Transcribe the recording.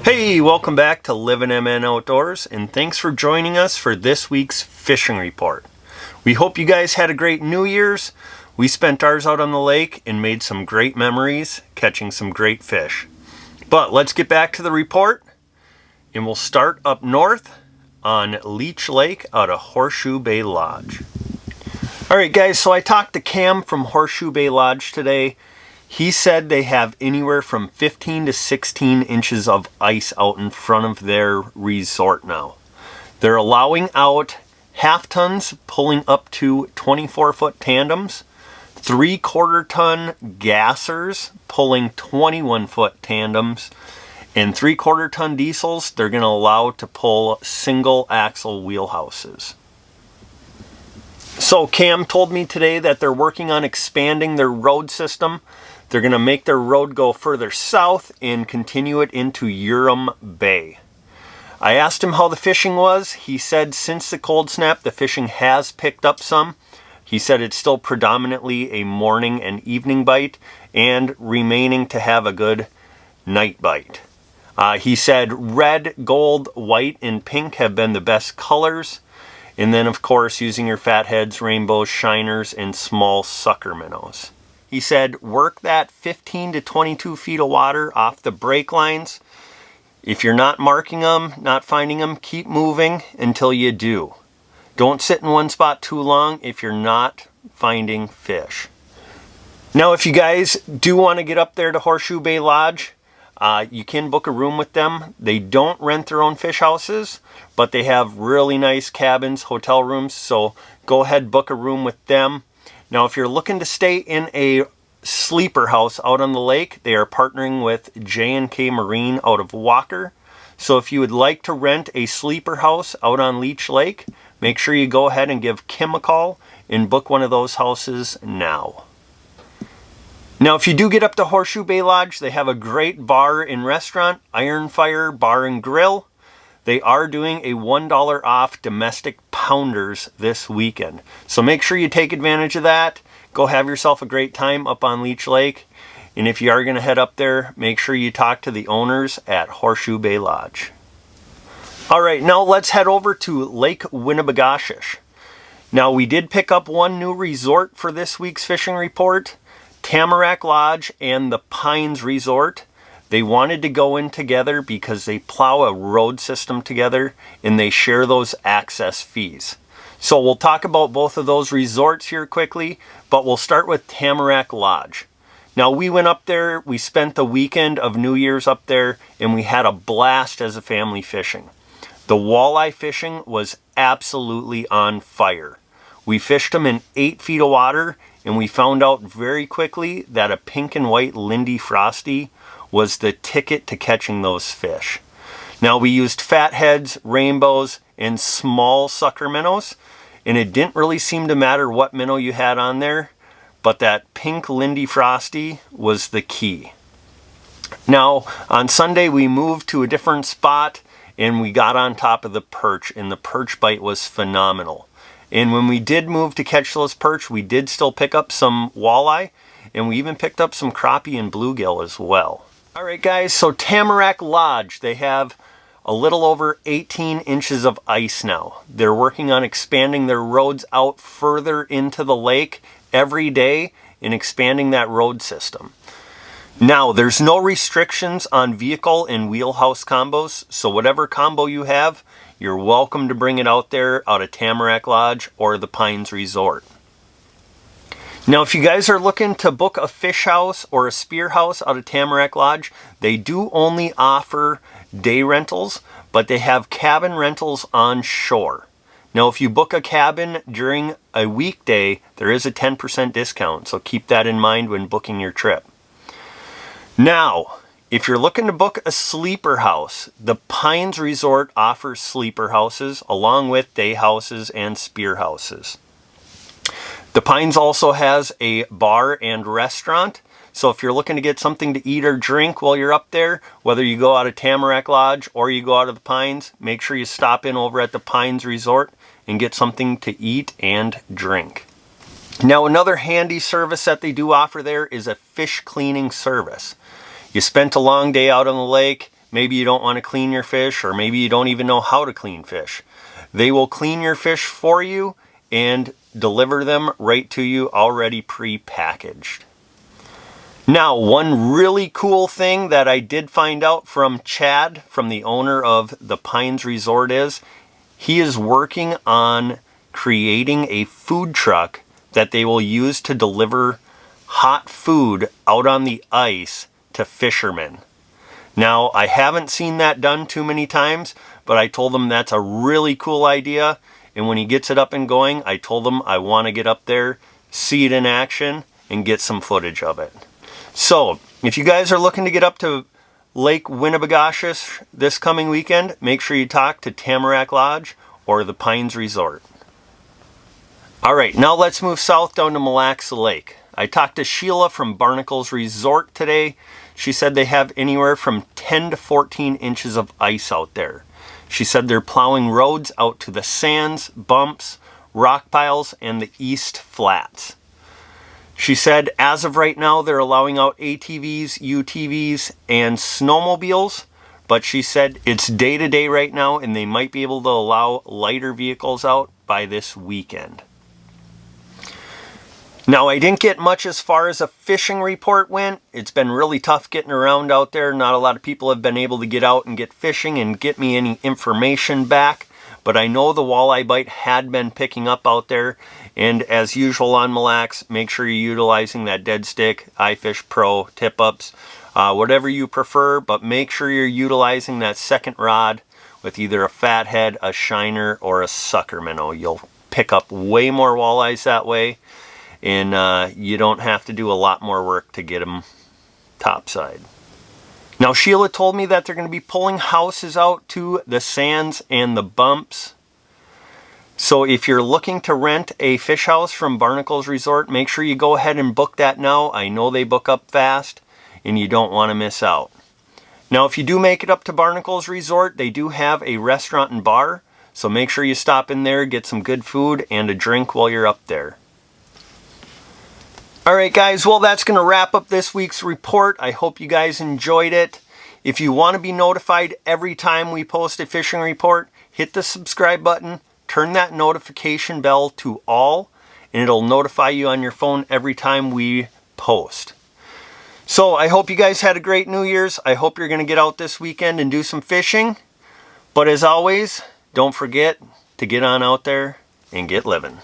Hey, welcome back to Living MN Outdoors, and thanks for joining us for this week's fishing report. We hope you guys had a great New Year's. We spent ours out on the lake and made some great memories, catching some great fish. But let's get back to the report, and we'll start up north on Leech Lake out of Horseshoe Bay Lodge. Alright guys, so I talked to Cam from Horseshoe Bay Lodge today. He said they have anywhere from 15 to 16 inches of ice out in front of their resort now. They're allowing out half tons pulling up to 24-foot tandems, 3/4 ton gassers pulling 21-foot tandems, and 3/4 ton diesels they're going to allow to pull single axle wheelhouses. So Cam told me today that they're working on expanding their road system. They're going to make their road go further south and continue it into Urim Bay. I asked him how the fishing was. He said since the cold snap, the fishing has picked up some. He said it's still predominantly a morning and evening bite and remaining to have a good night bite. He said red, gold, white, and pink have been the best colors. And then, of course, using your fatheads, rainbows, shiners, and small sucker minnows. He said, work that 15 to 22 feet of water off the break lines. If you're not marking them, not finding them, keep moving until you do. Don't sit in one spot too long if you're not finding fish. Now, if you guys do want to get up there to Horseshoe Bay Lodge, you can book a room with them. They don't rent their own fish houses, but they have really nice cabins, hotel rooms, so go ahead, book a room with them. Now, if you're looking to stay in a sleeper house out on the lake, they are partnering with J&K Marine out of Walker. So if you would like to rent a sleeper house out on Leech Lake, make sure you go ahead and give Kim a call and book one of those houses now. Now, if you do get up to Horseshoe Bay Lodge, they have a great bar and restaurant, Iron Fire Bar and Grill. They are doing a $1 off domestic pounders this weekend. So make sure you take advantage of that. Go have yourself a great time up on Leech Lake. And if you are going to head up there, make sure you talk to the owners at Horseshoe Bay Lodge. All right, now let's head over to Lake Winnibigoshish. Now, we did pick up one new resort for this week's fishing report, Tamarack Lodge and the Pines Resort. They wanted to go in together because they plow a road system together and they share those access fees. So we'll talk about both of those resorts here quickly, but we'll start with Tamarack Lodge. Now, we went up there, we spent the weekend of New Year's up there, and we had a blast as a family fishing. The walleye fishing was absolutely on fire. We fished them in 8 feet of water, and we found out very quickly that a pink and white Lindy Frosty was the ticket to catching those fish. Now, we used fatheads, rainbows, and small sucker minnows, and it didn't really seem to matter what minnow you had on there, but that pink Lindy Frosty was the key. Now, on Sunday, we moved to a different spot, and we got on top of the perch, and the perch bite was phenomenal. And when we did move to catch those perch, we did still pick up some walleye, and we even picked up some crappie and bluegill as well. All right, guys, so Tamarack Lodge, they have a little over 18 inches of ice now. They're working on expanding their roads out further into the lake every day and expanding that road system. Now, there's no restrictions on vehicle and wheelhouse combos, so whatever combo you have, you're welcome to bring it out there out of Tamarack Lodge or the Pines Resort. Now, if you guys are looking to book a fish house or a spear house out of Tamarack Lodge, they do only offer day rentals, but they have cabin rentals on shore. Now, if you book a cabin during a weekday, there is a 10% discount, so keep that in mind when booking your trip. Now, if you're looking to book a sleeper house, the Pines Resort offers sleeper houses along with day houses and spear houses. The Pines also has a bar and restaurant, so if you're looking to get something to eat or drink while you're up there, whether you go out of Tamarack Lodge or you go out of the Pines, make sure you stop in over at the Pines Resort and get something to eat and drink. Now, another handy service that they do offer there is a fish cleaning service. You spent a long day out on the lake, maybe you don't want to clean your fish, or maybe you don't even know how to clean fish. They will clean your fish for you and deliver them right to you already pre-packaged. Now, one really cool thing that I did find out from Chad, from the owner of the Pines Resort, is he is working on creating a food truck that they will use to deliver hot food out on the ice to fishermen. Now, I haven't seen that done too many times, but I told him that's a really cool idea. And when he gets it up and going, I told him I want to get up there, see it in action, and get some footage of it. So, if you guys are looking to get up to Lake Winnibigoshish this coming weekend, make sure you talk to Tamarack Lodge or the Pines Resort. Alright, now let's move south down to Mille Lacs Lake. I talked to Sheila from Barnacles Resort today. She said they have anywhere from 10 to 14 inches of ice out there. She said they're plowing roads out to the sands, bumps, rock piles, and the east flats. She said as of right now they're allowing out ATVs, UTVs, and snowmobiles, but she said it's day to day right now and they might be able to allow lighter vehicles out by this weekend. Now, I didn't get much as far as a fishing report went. It's been really tough getting around out there. Not a lot of people have been able to get out and get fishing and get me any information back. But I know the walleye bite had been picking up out there. And as usual on Mille Lacs, make sure you're utilizing that dead stick, iFish Pro, tip-ups, whatever you prefer. But make sure you're utilizing that second rod with either a fathead, a shiner, or a sucker minnow. You'll pick up way more walleyes that way. And you don't have to do a lot more work to get them topside. Now, Sheila told me that they're going to be pulling houses out to the sands and the bumps. So if you're looking to rent a fish house from Barnacles Resort, make sure you go ahead and book that now. I know they book up fast and you don't want to miss out. Now, if you do make it up to Barnacles Resort, they do have a restaurant and bar. So make sure you stop in there, get some good food and a drink while you're up there. Alright guys, well that's going to wrap up this week's report. I hope you guys enjoyed it. If you want to be notified every time we post a fishing report, hit the subscribe button, turn that notification bell to all, and it'll notify you on your phone every time we post. So I hope you guys had a great New Year's. I hope you're going to get out this weekend and do some fishing. But as always, don't forget to get on out there and get living.